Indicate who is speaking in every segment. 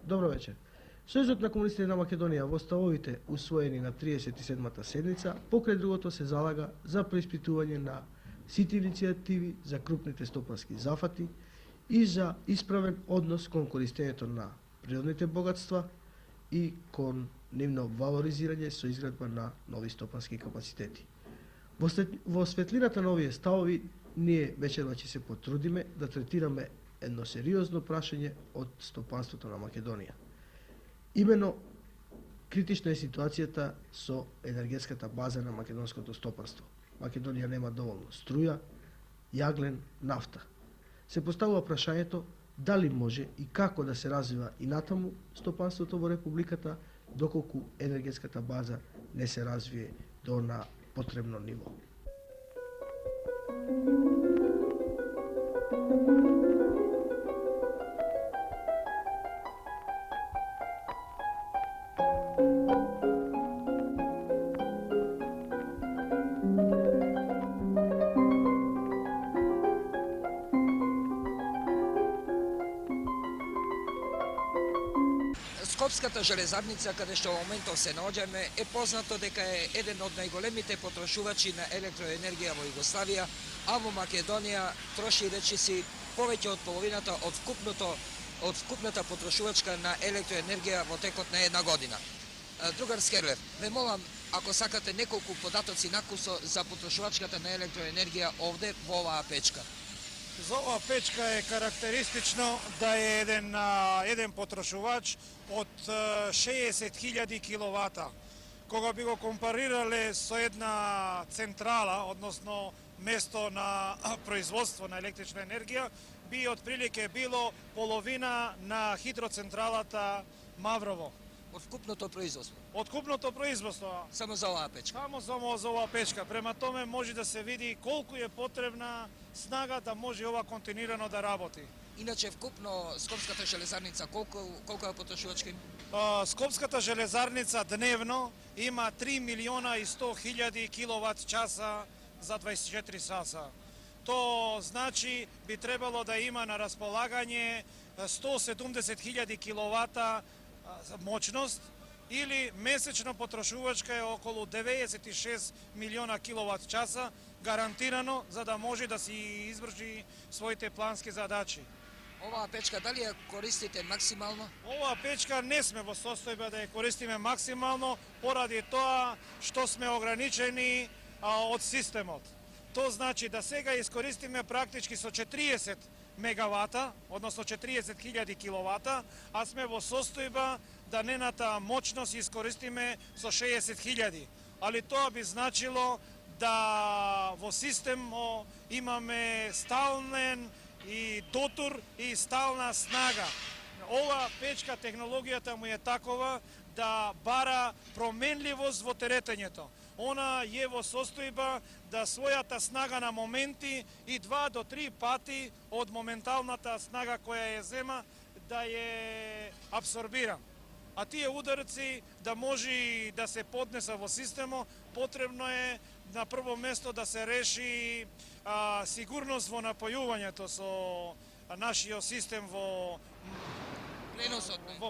Speaker 1: Добро вечер. Сојузот на комунистите на Македонија во ставовите усвоени на 37-та седница, покрај другото се залага за преиспитување на сите иницијативи за крупните стопански зафати и за исправен однос кон користењето на природните богатства и кон нивно валоризирање со изградба на нови стопански капацитети. Во светлината на овие ставови, ние вечерва ќе се потрудиме да третираме едно сериозно прашање од стопанството на Македонија. Имено, критична е ситуацијата со енергетската база на македонското стопанство. Македонија нема доволно струја, јаглен, нафта. Се поставува прашањето дали може и како да се развива и натаму стопанството во републиката, доколку енергетската база не се развие до на потребно ниво.
Speaker 2: Скопската железарница, каде што во моментов се наоѓаме, е познато дека е еден од најголемите потрошувачи на електроенергија во Југославија, а во Македонија троши речиси повеќе од половината од вкупната потрошувачка на електроенергија во текот на една година. Другар Скерлев, ве молам, ако сакате неколку податоци накусо за потрошувачката на електроенергија овде во оваа печка.
Speaker 3: За оваа печка е карактеристично да е еден потрошувач од 60.000 киловата. Кога би го компарирале со една централа, односно место на производство на електрична енергија, би отприлике било половина на хидроцентралата Маврово.
Speaker 2: Од вкупното производство?
Speaker 3: Од вкупното производство.
Speaker 2: Само за оваа печка?
Speaker 3: Само за оваа печка. Према томе може да се види колку е потребна снага да може ова континуирано да работи.
Speaker 2: Иначе вкупно Скопската железарница колку е потрошувачка има?
Speaker 3: Скопската железарница дневно има 3 милиона и 100 хиљади киловат часа за 24 часа. То значи би требало да има на располагање 170.000 киловата мощност или месечно потрошувачка е околу 96 милиона киловат часа гарантирано за да може да си изврши своите плански задачи.
Speaker 2: Оваа печка дали ја користите максимално?
Speaker 3: Оваа печка не сме во состојба да ја користиме максимално поради тоа што сме ограничени од системот. То значи да сега искористиме практички со 40 мегавата, односно 40.000 киловата, а сме во состојба да нената мощност искористиме со 60.000. Али тоа би значило да во системо имаме стален и дотур и стална снага. Ова печка, технологијата му е такова да бара променливост во теретењето. Она е во состојба да својата снага на моменти и 2 до 3 пати од моменталната снага која ја зема да ја абсорбира. А тие ударци да може да се поднеса во системо, потребно е на прво место да се реши сигурност во напојувањето со нашиот систем во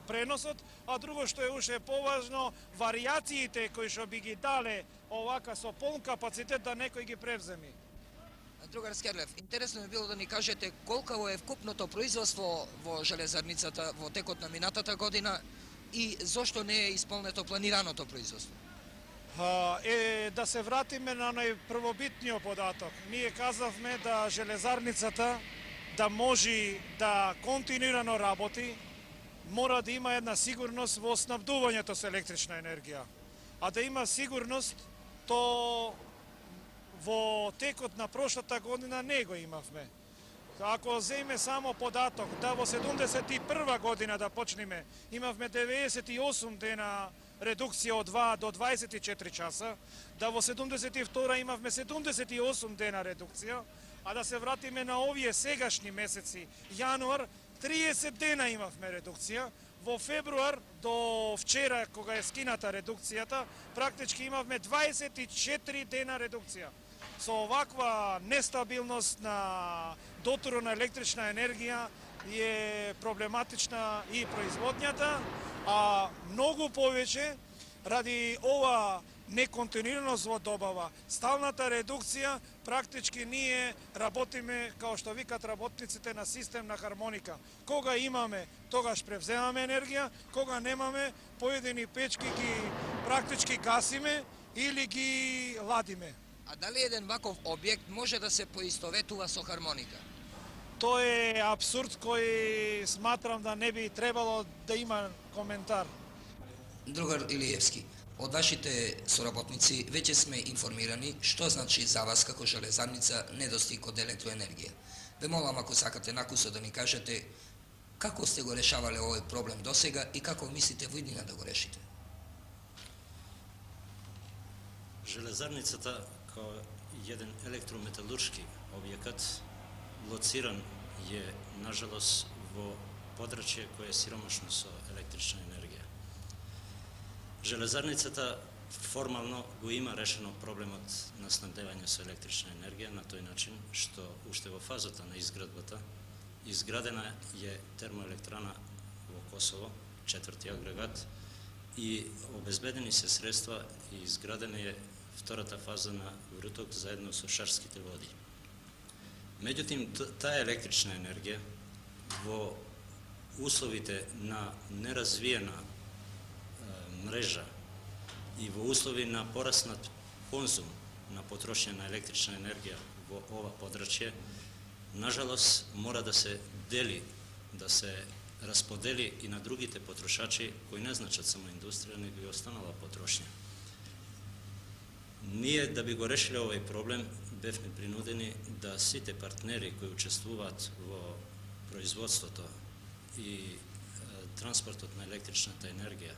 Speaker 3: преносот, а друго што е уште поважно, варијациите кои што би ги дале овака со полн капацитет да некој ги превземи.
Speaker 2: Другар Скерлев, интересно би било да ни кажете колку е вкупното производство во железарницата во текот на минатата година и зошто не е исполнето планираното производство?
Speaker 3: Да се вратиме на најпрвобитниот податок. Ние казавме да железарницата да може да континуирано работи, мора да има една сигурност во снабдувањето со електрична енергија. А да има сигурност, то во текот на прошлата година не го имавме. Ако земе само податок, да во 71 година да почнеме, имавме 98 дена редукција од 2 до 24 часа, да во 72 имавме 78 дена редукција, а да се вратиме на овие сегашни месеци, јануар, 30 дена имавме редукција, во февруар до вчера кога е скината редукцијата, практички имавме 24 дена редукција. Со оваква нестабилност на дотуро на електрична енергија, je проблематична и производњата, а многу повеќе ради ова неконтинуираност во добава, сталната редукција, практички ние работиме, као што викат работниците, на систем на хармоника. Кога имаме, тогаш превземаме енергија, кога немаме, поедини печки ги практички гасиме или ги ладиме.
Speaker 2: А дали еден ваков објект може да се поистоветува со хармоника?
Speaker 3: Тоа е апсурд кој сматрам да не би требало да има коментар.
Speaker 2: Другар Илиевски, од вашите соработници веќе сме информирани што значи за вас како железарница недостиг од електроенергија. Ве молам, ако сакате накусо да ни кажете како сте го решавале овој проблем досега и како мислите во иднина да го решите?
Speaker 4: Железарницата као еден електрометалуршки објекат лоциран е, нажалост, во подрачје кое е сиромашно со електрична енергија. Железарницата формално го има решено проблемот на снабдевање со електрична енергија на тој начин што уште во фазата на изградбата изградена е термоелектрана во Косово, 4-ти агрегат, и обезбедени се средства и изградена е втората фаза на Вруток заедно со Шарските води. Меѓутоа, таа електрична енергија во условите на неразвиена мрежа и во услови на пораснат конзум на потрошње на електрична енергија во ова подрачје, нажалост мора да се дели, да се расподели и на другите потрошачи кои не значат само индустрија, него и останала потрошња. Ние, да би го решиле овој проблем, бевме принудени да сите партнери кои учествуваат во производството и транспортот на електричната енергија,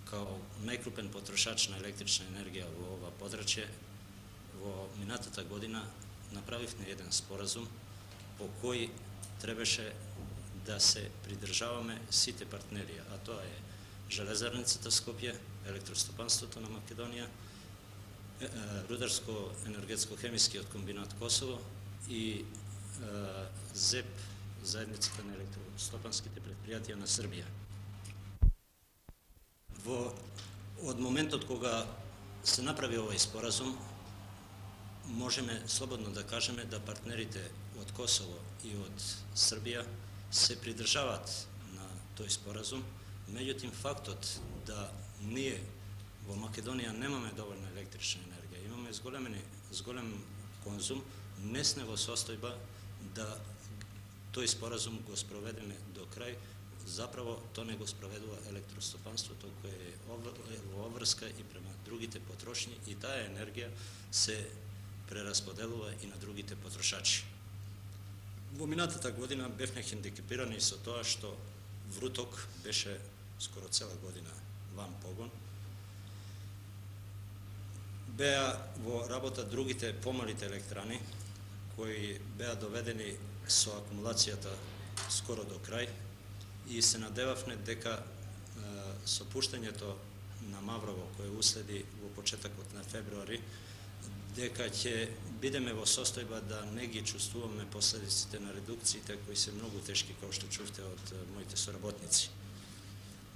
Speaker 4: као најкрупен потрошач на електрична енергија во ова подрачје, во минатата година направивме еден споразум по кој требаше да се придржаваме сите партнери, а тоа е Железарницата Скопје, Електростопанството на Македонија, Рударско-енергетско-хемискиот комбинат Косово и ЗЕП, Заедницата на електростопанските предпријатија на Србија. Од моментот кога се направи овој споразум, можеме слободно да кажеме да партнерите од Косово и од Србија се придржаваат на тој споразум, меѓутоа фактот да ние во Македонија немаме доволно електрична енергија, имаме зголем конзум, не сме во состојба да тој споразум го спроведеме до крај. Заправо тоа не го спроведува електростопанството кое е во обврска и према другите потрошни и таа енергија се прерасподелува и на другите потрошачи. Во минатата година бевме хендикепирани со тоа што Вруток беше скоро цела година ван погон. Беа во работа другите помалите електрани кои беа доведени со акумулацијата скоро до крај и се надевавме дека со пуштањето на Маврово кое уследи во почетокот на февруари, дека ќе бидеме во состојба да не ги чувствуваме последиците на редукциите кои се многу тешки, како што чувте од моите соработници.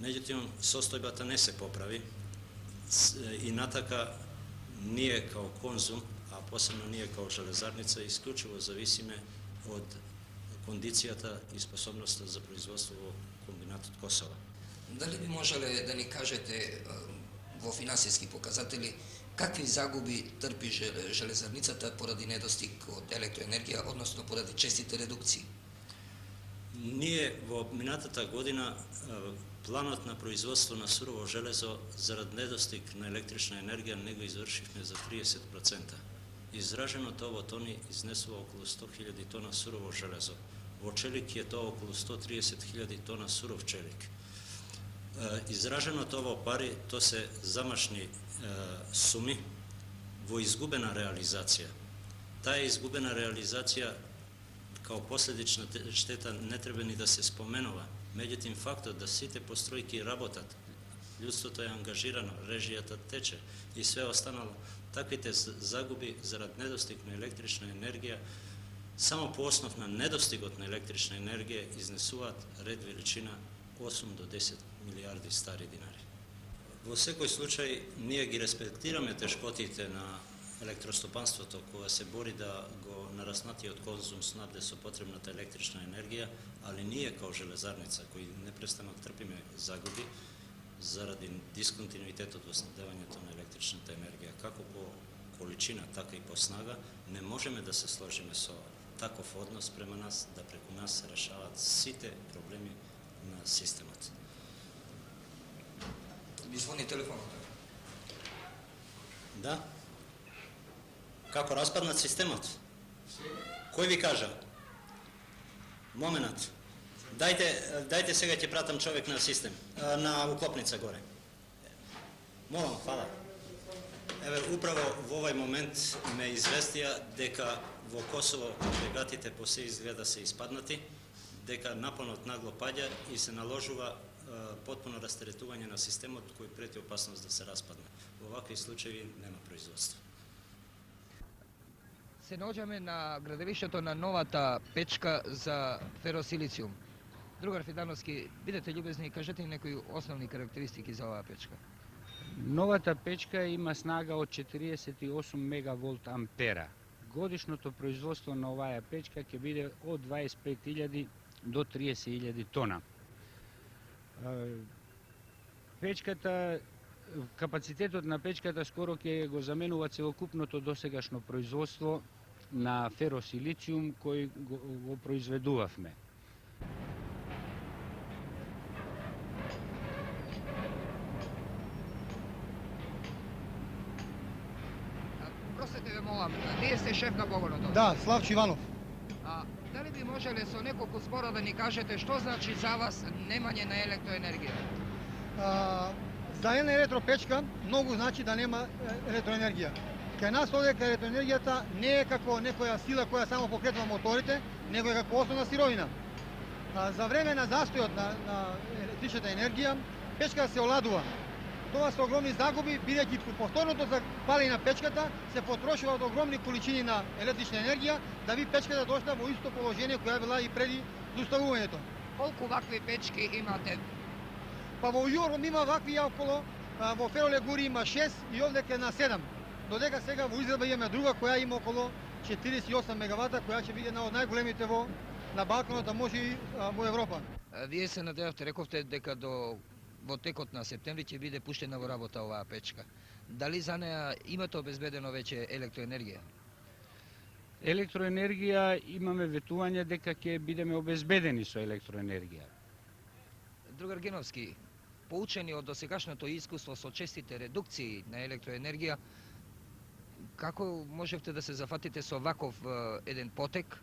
Speaker 4: Меѓутоа, состојбата не се поправи и натака ние као конзум, а посебно ние као железарница, исклучиво зависиме од кондицијата и способноста за производство во комбинатот Косово.
Speaker 2: Дали би можеле да ни кажете во финансиски показатели какви загуби трпи железарницата поради недостиг од електроенергија, односно поради честите редукции?
Speaker 4: Ние во минатата година планот на производство на сурово железо зарад недостиг на електрична енергија не го извршивме за 30%. Изражено тоа во тони изнесува околу 100.000 тона сурово железо. Во челик е тоа околу 130.000 тона суров челик. Изражено тоа во пари, тоа се замашни суми во изгубена реализација. Таа изгубена реализација као последична штета не треба ни да се споменува. Меѓутоа фактот да сите постројки работат, луѓето е ангажирано, режијата тече и све останало, таквите загуби зарад недостиг на електрична енергија Само по основ на недостигот на електрична енергија изнесуваат ред величина 8 до 10 милиарди стари динари. Во секој случај, ние ги респектираме тешкотите на електростопанството кога се бори да го нараснатиот конзум снабде со потребната електрична енергија, али ние као железарница, кои непрестано трпиме загуби заради дисконтинуитетот во снабдевањето на електричната енергија, како по количина, така и по снага, не можеме да се сложиме со таков однос према нас, да преку нас се решаваат сите проблеми на системот.
Speaker 2: Ви звони телефонот.
Speaker 4: Да. Како распаднат системот? Кој ви кажа? Моментот. Дајте сега ќе пратам човек на систем, на уклопница горе. Молам, фала. Еве, управо во овој момент ме известија дека во Косово агрегатите по се изгледа се испаднати, дека напонот нагло паѓа и се наложува потпуно растеретување на системот кој прети опасност да се распадне. Во вакви случаи нема производство.
Speaker 2: Се наоѓаме на градилиштето на новата печка за феросилициум. Другар Фидановски, бидете љубезни и кажете ни некои основни карактеристики за оваа печка.
Speaker 5: Новата печка има снага од 48 мегаволт ампера. Годишното производство на оваа печка ќе биде од 25.000 до 30.000 тона. Печката, капацитетот на печката скоро ќе го заменува целокупното досегашно производство на феросилициум кој го произведувавме.
Speaker 2: Простете ве молам, вие сте шеф на погонот.
Speaker 6: Да, Славчо Иванов.
Speaker 2: Дали би можеле со неколку збора да ни кажете што значи за вас немање на електроенергија?
Speaker 6: За една електропечка многу значи да нема електроенергија. Кај нас овде кај електроенергијата не е како некоја сила која само покретува моторите, него е како основна сировина. За време на застојот на електричната енергија, печката се оладува. Тоа се огромни загуби, бидејќи при повторното запалење на печката се потрошуваат огромни количини на електрична енергија, да би печката дошла во исто положение која била и преди зауставувањето.
Speaker 2: Колку вакви печки имате?
Speaker 6: Па во Јуром има вакви около, во Феролегури има 6 и овдека на 7. Додека сега во изградба имаме друга која има около 48 мегавата, која ќе биде една од најголемите на Балканот, а може и во Европа.
Speaker 2: Вие се надевавте, рековте дека во текот на септември ќе биде пуштена во работа оваа печка. Дали за неа имате обезбедено веќе електроенергија?
Speaker 5: Електроенергија имаме ветување дека ќе бидеме обезбедени со електроенергија.
Speaker 2: Другар Геновски, поучени од досегашното искуство со честите редукции на електроенергија, како можевте да се зафатите со ваков еден потек,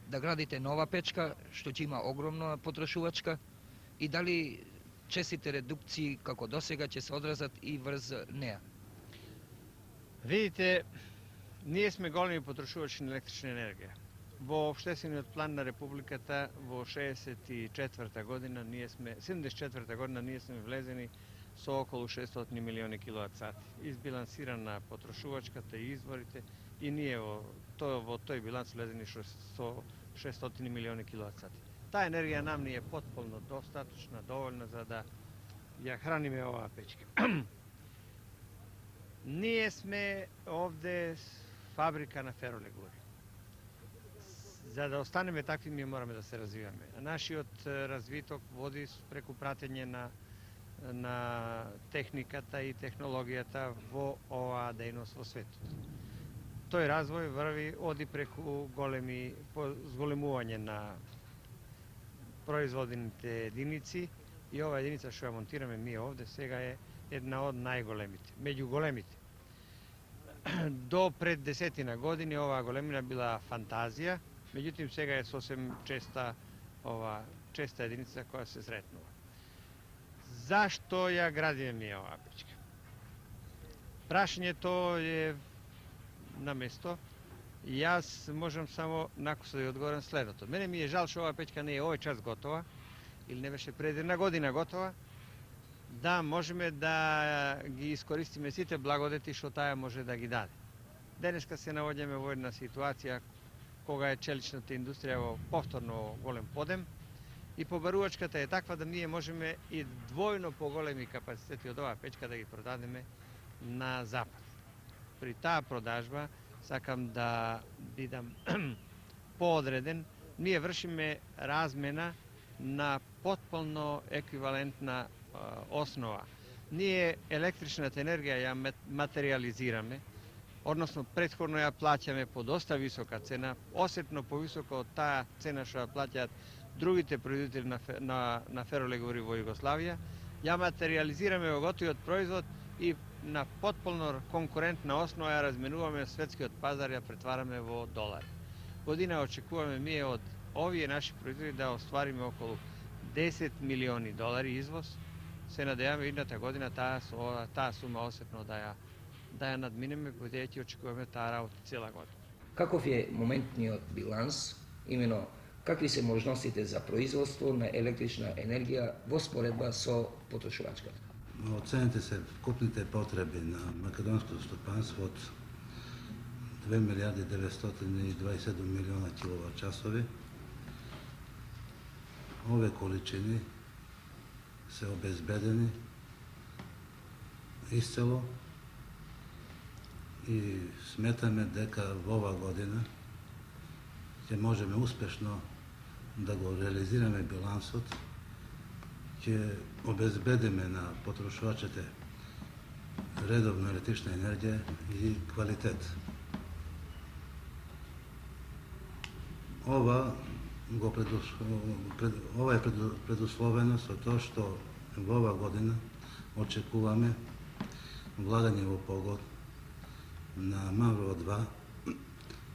Speaker 2: да градите нова печка, што ќе има огромна потрошувачка, и дали честите редукции како досега ќе се одразат и врз неа?
Speaker 7: Видите, ние сме големи потрошувачи на електрична енергија. Во Обштествениот план на Републиката во 74 година ние сме влезени со околу 600 милиони киловат-сати. Избилансирана потрошувачката и изворите, и ние во тој биланс влезени со 600 милиони киловат-сати. Таа енергија нам ни е потполно достаточна, доволна за да ја храниме оваа печка. Ние сме овде фабрика на феролегури. За да останеме такви, ние мораме да се развиваме. Нашиот развиток води преку пратење на техниката и технологијата во оваа дејност во светот. Тој развој оди преку зголемување на производните единици, и оваа единица што ја монтираме ние овде сега е една од најголемите, меѓу големите. До пред 10 години оваа големина била фантазија, меѓутоа сега е сосем честа единица која се сретнува. Зашто ја градиме ние оваа печка? Прашањето е на место. Јас можам само накусо да ја одговорам следното. Мене ми е жал што оваа печка не е овој час готова, или не беше пред една година готова, да можеме да ги искористиме сите благодети што таа може да ги даде. Денеска се наоѓаме во една ситуација кога е челичната индустрија во повторно голем подем. И побарувачката е таква да ние можеме и двојно поголеми капацитети од оваа печка да ги продадеме на запад. При таа продажба, сакам да бидам поодреден, ние вршиме размена на потполно еквивалентна основа. Ние електричната енергија ја материализираме, односно претходно ја плаќаме по доста висока цена, осетно повисока од таа цена што ја плаќаат другите производители на феролеговори во Југославија, ја материализираме во готовиот производ и на потполно конкурентна основа ја разменуваме светскиот пазар, ја претвараме во долари. Година очекуваме ние од овие наши производи да оствариме околу 10 милиони долари извоз. Се надеваме идната година таа сума осетно да ја надминеме, бидејќи очекуваме таа работа цела година.
Speaker 8: Каков е моментниот биланс, имено какви се можностите за производство на електрична енергија во споредба со потрошувачката?
Speaker 9: Оценете се вкупните потреби на македонското стопанство од 2 милиарди 927 милиона киловат часови. Ове количини се обезбедени исцело и сметаме дека во оваа година ќе можеме успешно да го реализираме билансот, ќе обезбедиме на потрошувачите редовна електрична енергија и квалитет. Ова е предусловено со тоа што во оваа година очекуваме влагање во погон на Маврово 2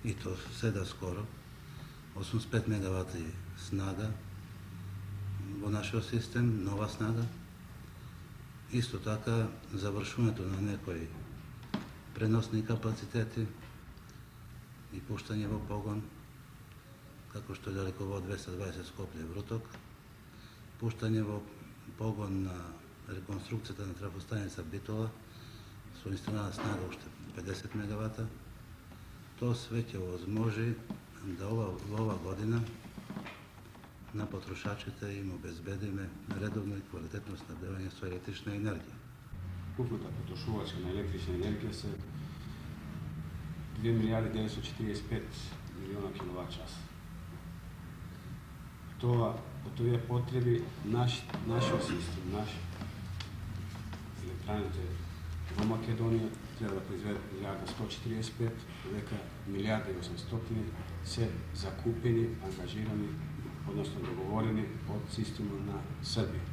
Speaker 9: и то седа скоро 85 мегавати снага во нашиот систем, нова снага. Исто така завршувањето на некои преносни капацитети и пуштање во погон, како што е далековод 220 Скопје-Вруток, пуштање во погон на реконструкцијата на трафостаница Битола со инсталирана снага уште 50 мегавата. Тоа све ќе возможи да во ова година на потрошачите им обезбедиме редовно и квалитетно снабдевање со електрична енергија.
Speaker 10: Купната потрошувачка на електрична енергија се 2 милиарди 945 милиона киловат час. Тоа, од овие потреби, нашиот систем, електраните во Македонија треба да произведат 1.145, дека 1.800.000 се закупени, ангажирани, односно договорени од системот на Србија.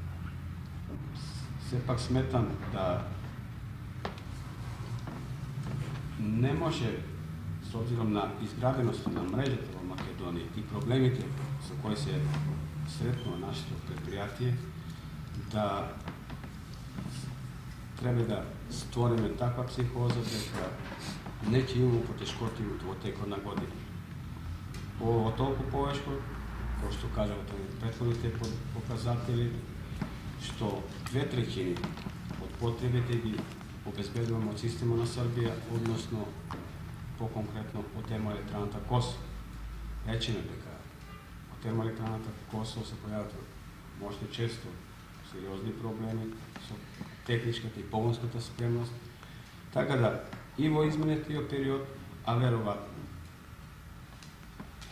Speaker 10: Сепак сметам да не може, с обзиром на изграденоста на мрежата во Македонија и проблемите со кои се сретнува нашето предпријатие, да треба да створиме таква психоза дека не ќе имаме потешкоти во текот на година. Во толку повешко, кој што кажавте на претходните показатели, што 2/3 од потребите ги обезбедуваме од системот на Србија, односно по-конкретно од термоелектраната Косово. Речеме дека од термоелектраната Косово се појават мошно често сериозни проблеми со техничката и погонската спремност, така да и во изминатиот период, а веројатно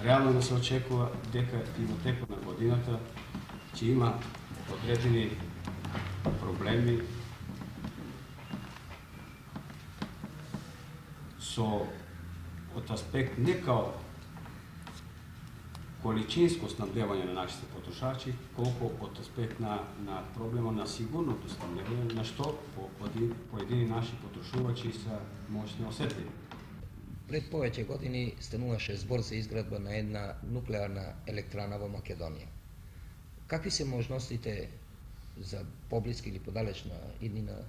Speaker 10: реално да се очекува дека и во текот на годината ќе има одредени проблеми со од аспект не као количинско снабдевање на нашите потрошачи, колку од аспект на проблема на сигурното снабдевање, на што поедини наши потрошувачи се мощно осетливи.
Speaker 8: Пред повеќе години стануваше збор за изградба на една нуклеарна електрана во Македонија. Какви се можностите за поблиска или подалечна иднина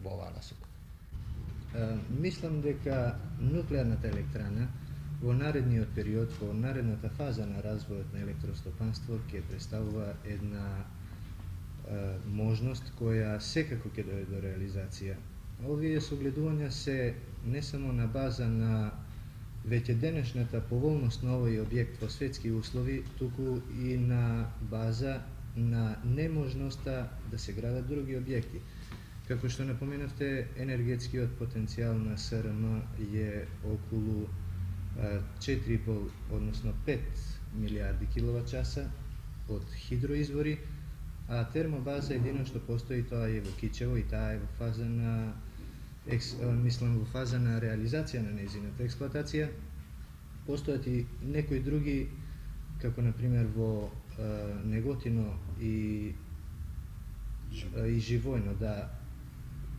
Speaker 8: во оваа насока?
Speaker 11: Мислам дека нуклеарната електрана во наредниот период, во наредната фаза на развојот на електростопанство ќе представува една можност која секако ќе дојде до реализација. Овие согледувања се не само на база на već je današnjata povolnost na ovaj objekt po svetski uslovi tuku i na baza na nemožnosta da se grada drugi objekti. Kako što napomenute, energetski potencijal na SRM je okolo 4,5, odnosno 5 milijardi kWh od hidroizvori, a termobaza jedino što postoji to je u Kičevo i ta je faza na realizacija na njeziната eksploatacija. Postojati nekoj drugi, kako na primjer vo Negotino i Živojno, da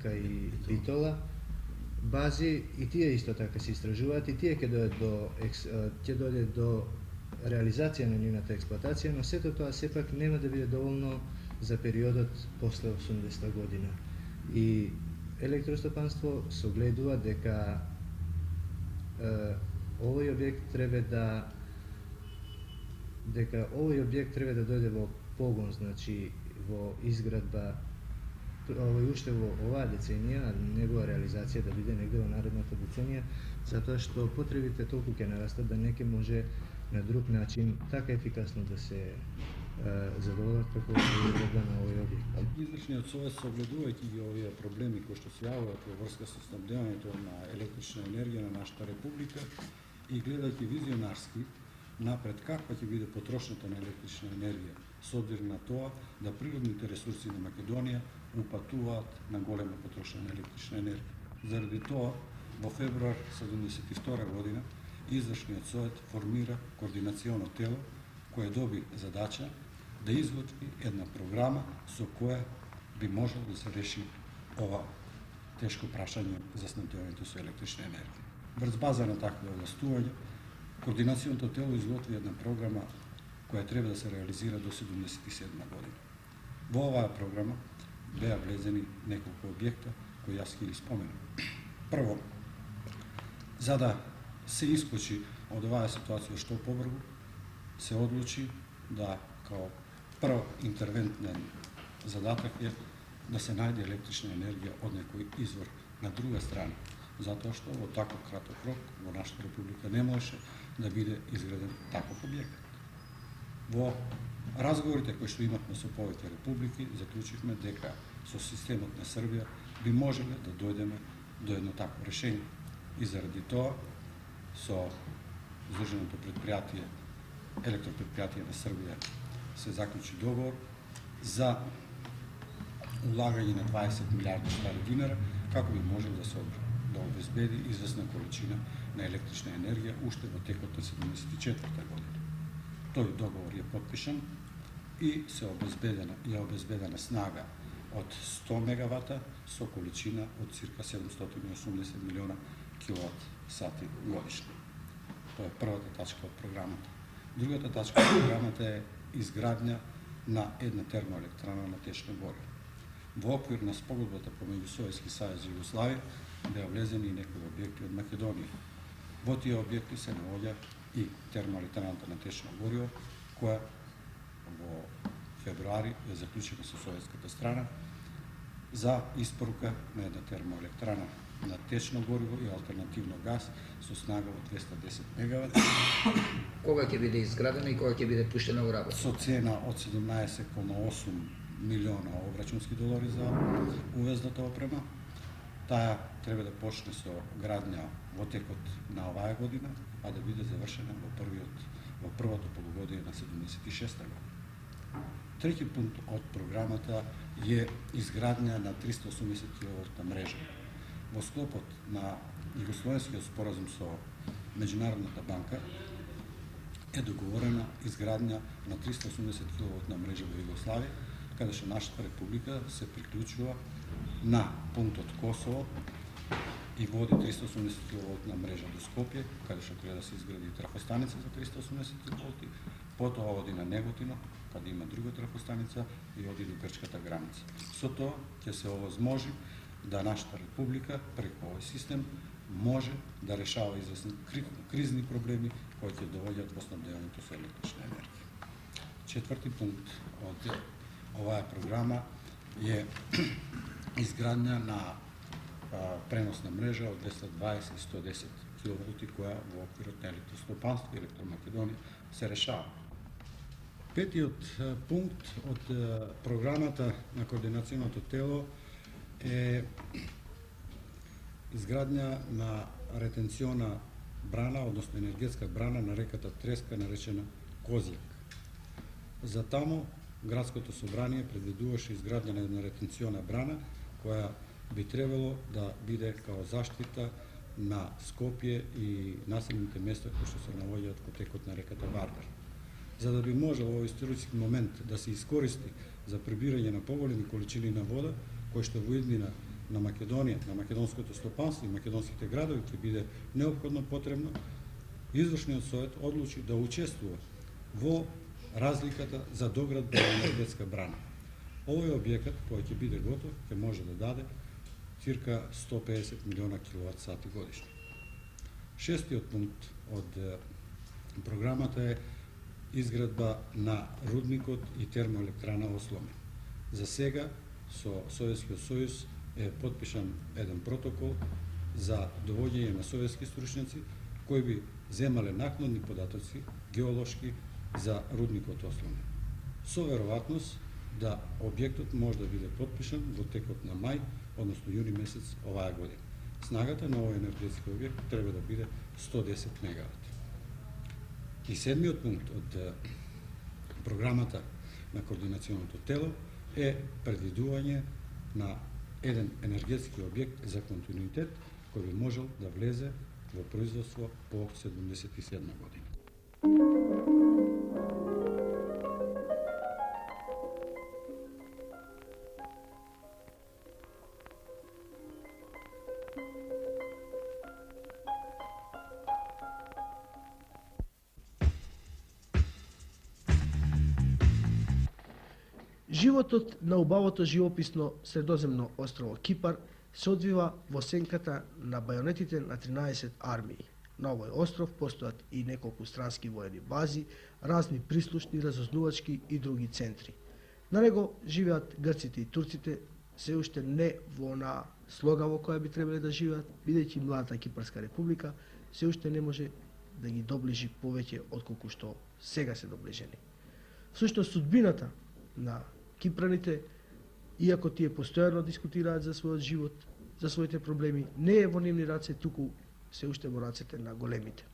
Speaker 11: kaj Bitola, bazi i tije isto tako se istražuvati, tije ќе dođe do realizacija na njeziната eksploatacija, no sve to sepak nema da bude dovoljno za periodot posle 80 godina. I elektrostopanstvo se ogledува дека овој објект треба да дојде во погон, значи во изградба уште во оваа деценија, а негова реализација да биде негде во наредната деценија, затоа што потребите толку ќе нарастат да не ќе може на друг начин така ефикасно да се задоволат како изградба на овој објект.
Speaker 12: Извршниот совет, согледувајќи ги овие проблеми кои што се јавуваат во врска со снабдевањето на електрична енергија на нашата република и гледајќи визионарски напред каква ќе биде потрошната на електрична енергија, со обзир на тоа да природните ресурси на Македонија упатуваат на голема потрошна на електрична енергија. Заради тоа, во февруар 1972 година, Извршниот совет формира координационо тело кое доби задача да изготви една програма со која би можело да се реши ова тешко прашање за снабдевањето со електрична енергија. Врз база на такво овластување, координационото тело изготви една програма која треба да се реализира до 1977 година. Во оваа програма беа влезени неколку објекта кои јас ќе ги споменам. Прво, за да се искочи од оваа ситуација што побрзо, се одлучи да као прв интервентен задаток е да се најде електрична енергија од некој извор на друга страна, затоа што во таков краток рок во нашата република не можеше да биде изграден таков објект. Во разговорите кои што имавме со повеќе републики, заклучивме дека со системот на Србија би можеле да дојдеме до едно такво решение. И заради тоа со издржаното предпријатие, електропредпријатие на Србија, се заклучи договор за улагање на 20 милиарди стари динара, како би можел да се обезбеди известна количина на електрична енергија уште во текот на 1974 година. Тој договор е подпишан и се обезбедена снага од 100 мегавата со количина од цирка 780 милиона киловат сати годишно. Тоа е првата тачка од програмата. Другата тачка од програмата е изградња на една термоелектрана на течно гориво. Во оквир на спогодбата помеѓу Советски сајез и Југославија беа влезени и некои објекти од Македонија. Во тие објекти се наоѓа и термоелектраната на течно гориво, која во февруари е заклучена со советската страна за испорука на една термоелектрана на течно гориво и алтернативно газ со снага од 210 мегават.
Speaker 8: Кога ќе биде изградена и кога ќе биде пуштена во работа?
Speaker 12: Со цена од 17,8 милиона обрачунски долари за увезната опрема. Таа треба да почне со градња во текот на оваа година, а да биде завршена во првото полугодие на 76 година. Трети пункт од програмата е изградња на 380 киловолтна мрежа. Во склопот на Југословенскиот споразум со Меѓународната банка е договорена изградња на 380 киловолтна мрежа во Југославија, каде што нашата република се приклучува на пунктот Косово и води 380 киловолтна мрежа до Скопје, каде што треба да се изгради трафостаница за 380 киловолти, потоа оди на Неготино, каде има друга трафостаница и оди до грчката граница. Со тоа ќе се овозможи да нашата република преку овој систем може да решава известни кризни проблеми кои ќе доводат во снабдевањето со електрична енергија. Четврти пункт од оваа програма е изградња на преносна мрежа од 220 и 110 киловолти која во оквирот на електростопанство и Електромакедонија се решава. Петиот пункт од програмата на координационото тело е изградња на ретенциона брана, односно енергетска брана на реката Треска, наречена Козјак. За тамо, Градското собрание предвидуваше изградња на една ретенциона брана, која би требало да биде као заштита на Скопје и населените места кои што се наоѓаат во текот на реката Вардар. За да би можел овој историски момент да се искористи за прибирање на поголеми количини на вода, кој што во иднина на Македонија, на македонското стопанство и македонските градови ќе биде неопходно потребно, Извршниот совет одлучи да учествува во разликата за доградба на енергетска брана. Овој објекат, кој ќе биде готов, ќе може да даде цирка 150 милиона киловат сати годишно. Шестиот пункт од програмата е изградба на рудникот и термоелектрана Осломе. За сега со Советскиот сојуз е подпишан еден протокол за довоѓање на советски стручњаци кои би земале накнадни податоци геолошки за рудникот Осломе. Со веројатност да објектот може да биде подпишан во текот на мај, односно јуни месец оваа година. Снагата на овој енергетски објект треба да биде 110 мегават. И седмиот пункт од програмата на координационото тело е предвидување на еден енергетски објект за континуитет кој би можел да влезе во производство по 77 година.
Speaker 1: Животот на убавото живописно средоземно острово Кипар се одвива во сенката на бајонетите на 13 армии. На овој остров постојат и неколку странски воени бази, разни прислушни, разузнавачки и други центри. На него живеат грците и турците, се уште не во онаа слога во која би требале да живеат, бидејќи младата Кипарска република се уште не може да ги доближи повеќе отколку што сега се доближени. Всушност судбината на кипраните, иако тие постојано дискутираат за својот живот, за своите проблеми, не е во нивни раце, туку се уште во рацете на големите.